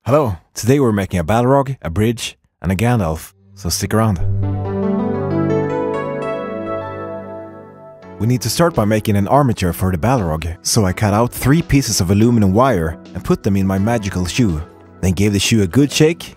Hello, today we're making a Balrog, a bridge, and a Gandalf, so stick around. We need to start by making an armature for the Balrog, so I cut out 3 pieces of aluminum wire and put them in my magical shoe. Then gave the shoe a good shake.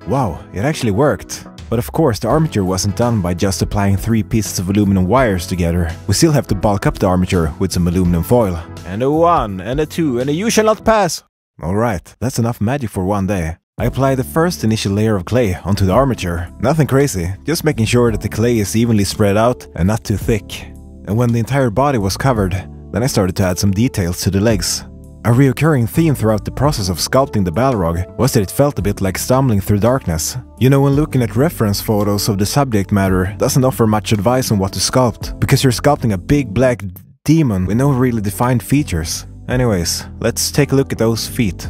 Wow, it actually worked. But of course the armature wasn't done by just applying 3 pieces of aluminum wires together. We still have to bulk up the armature with some aluminum foil. And a 1, and a 2, and a you shall not pass! Alright, that's enough magic for one day. I applied the first initial layer of clay onto the armature. Nothing crazy, just making sure that the clay is evenly spread out and not too thick. And when the entire body was covered, then I started to add some details to the legs. A recurring theme throughout the process of sculpting the Balrog was that it felt a bit like stumbling through darkness. You know, when looking at reference photos of the subject matter doesn't offer much advice on what to sculpt, because you're sculpting a big black demon with no really defined features. Anyways, let's take a look at those feet.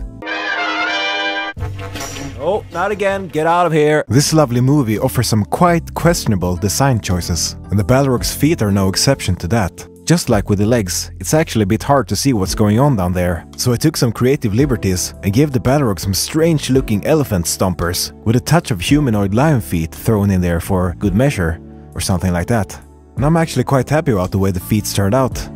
Oh, not again, get out of here! This lovely movie offers some quite questionable design choices, and the Balrog's feet are no exception to that. Just like with the legs, it's actually a bit hard to see what's going on down there, so I took some creative liberties and gave the Balrog some strange looking elephant stompers, with a touch of humanoid lion feet thrown in there for good measure, or something like that. And I'm actually quite happy about the way the feet turned out.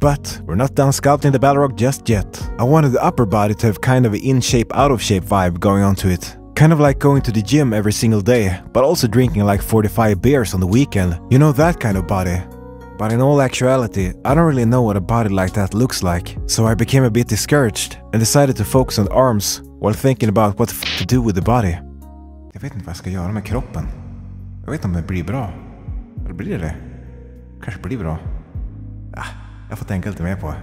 But we're not done sculpting the Balrog just yet. I wanted the upper body to have kind of an in-shape, out-of-shape vibe going on to it. Kind of like going to the gym every single day, but also drinking like 45 beers on the weekend. You know, that kind of body. But in all actuality, I don't really know what a body like that looks like. So I became a bit discouraged and decided to focus on the arms while thinking about what the f to do with the body. Jag vet inte vad jag ska göra med kroppen. Jag vet inte om det blir bra. Eller blir det? Kanske blir bra. Jag får tänka lite mer på.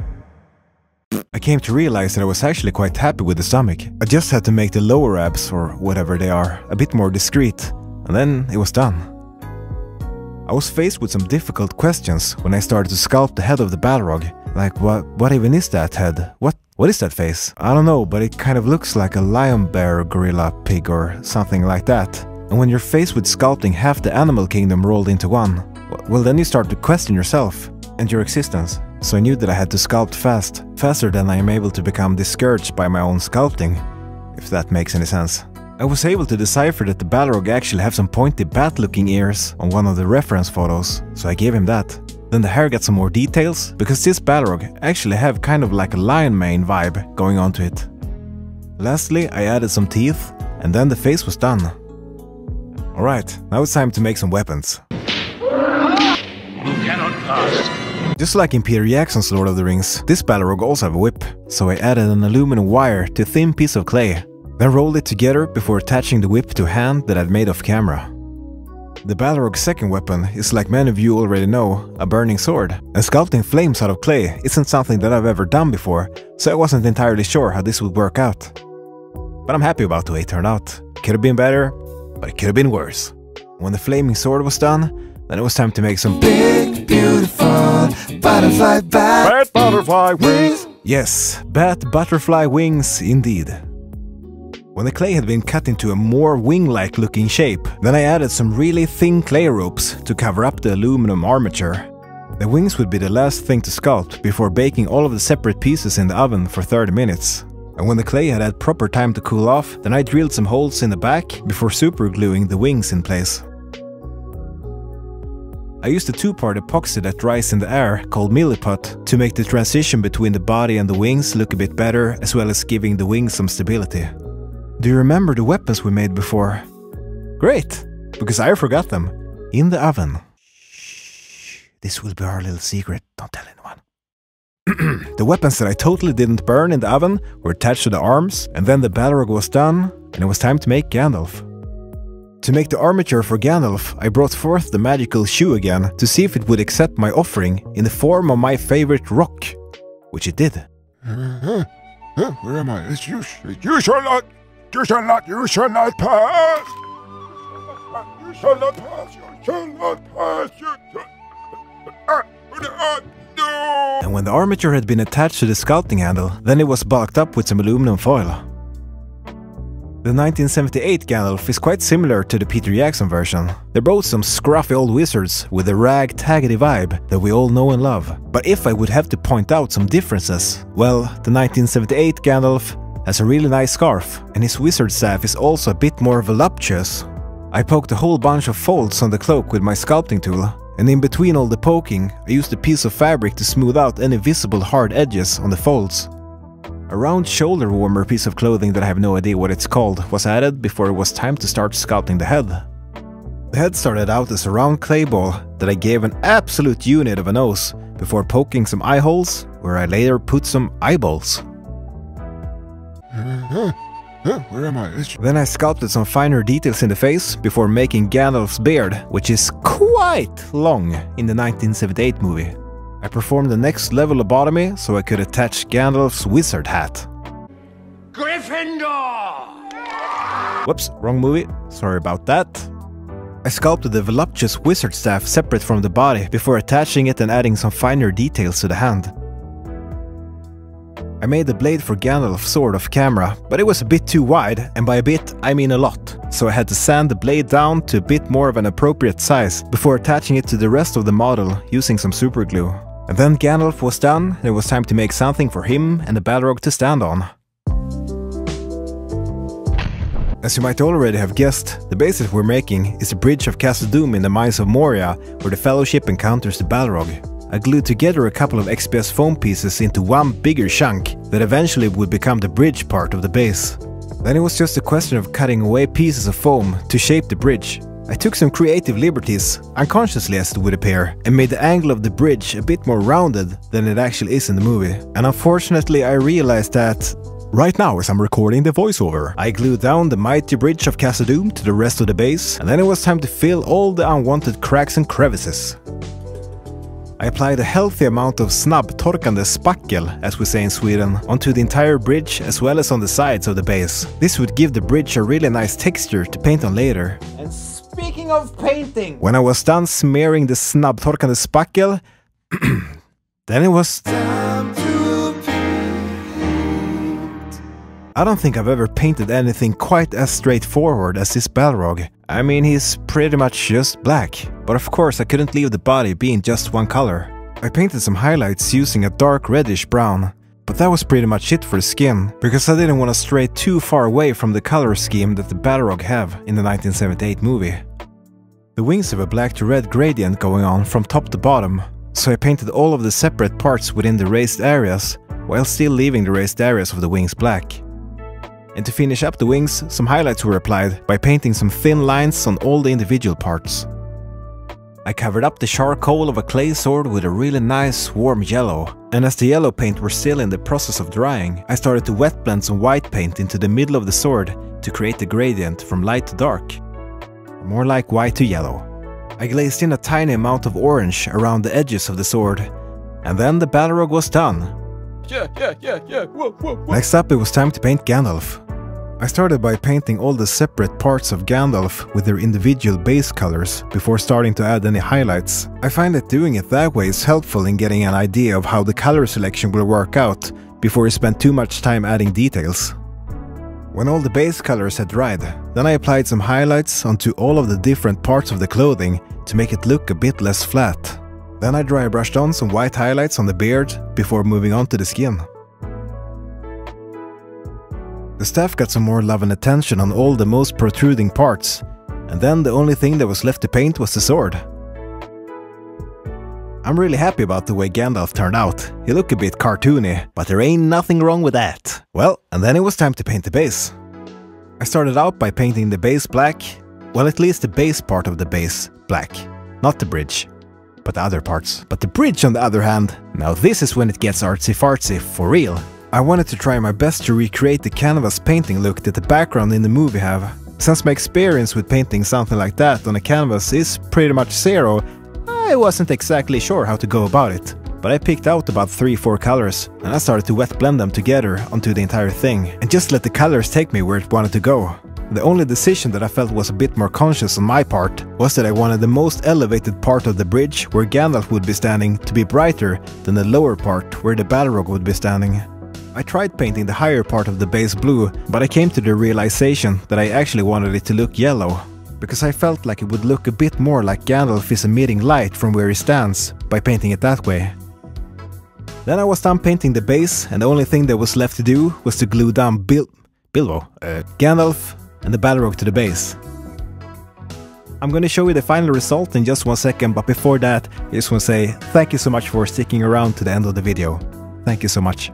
I came to realize that I was actually quite happy with the stomach. I just had to make the lower abs, or whatever they are, a bit more discreet, and then it was done. I was faced with some difficult questions when I started to sculpt the head of the Balrog. Like, what even is that head? What is that face? I don't know, but it kind of looks like a lion, bear, gorilla, pig, or something like that. And when you're faced with sculpting half the animal kingdom rolled into one, well, then you start to question yourself and your existence. So I knew that I had to sculpt fast, faster than I am able to become discouraged by my own sculpting, if that makes any sense. I was able to decipher that the Balrog actually have some pointy bat-looking ears on one of the reference photos, so I gave him that. Then the hair got some more details, because this Balrog actually have kind of like a lion mane vibe going on to it. Lastly, I added some teeth, and then the face was done. Alright, now it's time to make some weapons. You cannot pass. Just like in Peter Jackson's Lord of the Rings, this Balrog also have a whip, so I added an aluminum wire to a thin piece of clay, then rolled it together before attaching the whip to a hand that I'd made off camera. The Balrog's second weapon is, like many of you already know, a burning sword, and sculpting flames out of clay isn't something that I've ever done before, so I wasn't entirely sure how this would work out. But I'm happy about the way it turned out. It could have been better, but it could have been worse. When the flaming sword was done, then it was time to make some big, beautiful butterfly bat butterfly wings. Yes, bat butterfly wings indeed. When the clay had been cut into a more wing-like looking shape, then I added some really thin clay ropes to cover up the aluminum armature. The wings would be the last thing to sculpt before baking all of the separate pieces in the oven for 30 minutes. And when the clay had had proper time to cool off, then I drilled some holes in the back before super gluing the wings in place. I used a 2-part epoxy that dries in the air called Milliput to make the transition between the body and the wings look a bit better, as well as giving the wings some stability. Do you remember the weapons we made before? Great, because I forgot them. In the oven. Shh, this will be our little secret, don't tell anyone. The weapons that I totally didn't burn in the oven were attached to the arms, and then the Balrog was done, and it was time to make Gandalf. To make the armature for Gandalf, I brought forth the magical shoe again to see if it would accept my offering in the form of my favorite rock, which it did. Where am I? You shall not pass! You shall not pass! You shall not pass! No! And when the armature had been attached to the sculpting handle, then it was bulked up with some aluminum foil. The 1978 Gandalf is quite similar to the Peter Jackson version. They're both some scruffy old wizards with a ragtaggedy vibe that we all know and love. But if I would have to point out some differences, well, the 1978 Gandalf has a really nice scarf, and his wizard staff is also a bit more voluptuous. I poked a whole bunch of folds on the cloak with my sculpting tool, and in between all the poking, I used a piece of fabric to smooth out any visible hard edges on the folds. A round shoulder warmer piece of clothing that I have no idea what it's called was added before it was time to start sculpting the head. The head started out as a round clay ball that I gave an absolute unit of a nose before poking some eye holes, where I later put some eyeballs. Where am I? Then I sculpted some finer details in the face before making Gandalf's beard, which is quite long in the 1978 movie. I performed the next level lobotomy so I could attach Gandalf's wizard hat. Gryffindor! Whoops, wrong movie. Sorry about that. I sculpted the voluptuous wizard staff separate from the body before attaching it and adding some finer details to the hand. I made the blade for Gandalf's sword off camera, but it was a bit too wide, and by a bit I mean a lot, so I had to sand the blade down to a bit more of an appropriate size before attaching it to the rest of the model using some super glue. And then Gandalf was done, and it was time to make something for him and the Balrog to stand on. As you might already have guessed, the base that we're making is the bridge of Khazad-dûm in the mines of Moria, where the Fellowship encounters the Balrog. I glued together a couple of XPS foam pieces into one bigger chunk that eventually would become the bridge part of the base. Then it was just a question of cutting away pieces of foam to shape the bridge. I took some creative liberties, unconsciously as it would appear, and made the angle of the bridge a bit more rounded than it actually is in the movie. And unfortunately I realized that right now as I'm recording the voiceover, I glued down the mighty bridge of Khazad-dûm to the rest of the base, and then it was time to fill all the unwanted cracks and crevices. I applied a healthy amount of snabbtorkande spackel, as we say in Sweden, onto the entire bridge as well as on the sides of the base. This would give the bridge a really nice texture to paint on later. And speaking of painting, when I was done smearing the snabbtorkande spackel, then it was time to paint. I don't think I've ever painted anything quite as straightforward as this Balrog. I mean, he's pretty much just black, but of course I couldn't leave the body being just one color. I painted some highlights using a dark reddish brown, but that was pretty much it for the skin, because I didn't want to stray too far away from the color scheme that the Balrog have in the 1978 movie. The wings have a black to red gradient going on from top to bottom, so I painted all of the separate parts within the raised areas, while still leaving the raised areas of the wings black. And to finish up the wings, some highlights were applied by painting some thin lines on all the individual parts. I covered up the charcoal of a clay sword with a really nice warm yellow, and as the yellow paint were still in the process of drying, I started to wet blend some white paint into the middle of the sword to create the gradient from light to dark. More like white to yellow. I glazed in a tiny amount of orange around the edges of the sword, and then the Balrog was done. Whoa. Next up it was time to paint Gandalf. I started by painting all the separate parts of Gandalf with their individual base colors before starting to add any highlights. I find that doing it that way is helpful in getting an idea of how the color selection will work out before you spend too much time adding details. When all the base colors had dried, then I applied some highlights onto all of the different parts of the clothing to make it look a bit less flat. Then I dry brushed on some white highlights on the beard before moving on to the skin. The staff got some more love and attention on all the most protruding parts, and then the only thing that was left to paint was the sword. I'm really happy about the way Gandalf turned out. He looked a bit cartoony, but there ain't nothing wrong with that. Well, and then it was time to paint the base. I started out by painting the base black, well, at least the base part of the base black, not the bridge, but the other parts. But the bridge, on the other hand, now this is when it gets artsy-fartsy for real. I wanted to try my best to recreate the canvas painting look that the background in the movie have. Since my experience with painting something like that on a canvas is pretty much zero, I wasn't exactly sure how to go about it. But I picked out about 3-4 colors, and I started to wet blend them together onto the entire thing, and just let the colors take me where it wanted to go. The only decision that I felt was a bit more conscious on my part was that I wanted the most elevated part of the bridge where Gandalf would be standing to be brighter than the lower part where the Balrog would be standing. I tried painting the higher part of the base blue, but I came to the realization that I actually wanted it to look yellow, because I felt like it would look a bit more like Gandalf is emitting light from where he stands by painting it that way. Then I was done painting the base, and the only thing that was left to do was to glue down Gandalf and the Balrog to the base. I'm gonna show you the final result in just 1 second, but before that, I just want to say thank you so much for sticking around to the end of the video. Thank you so much.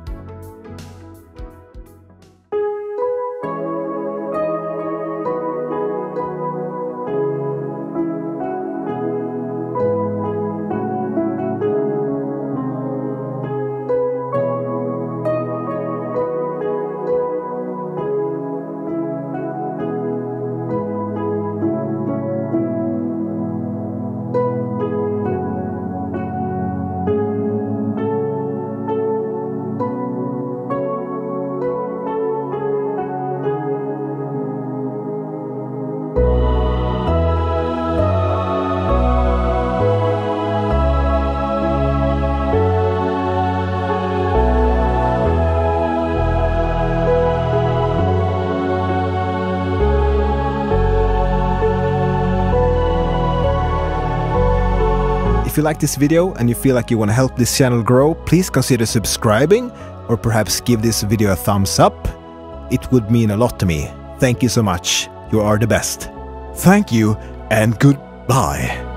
If you like this video and you feel like you want to help this channel grow, please consider subscribing or perhaps give this video a thumbs up. It would mean a lot to me. Thank you so much. You are the best. Thank you and goodbye.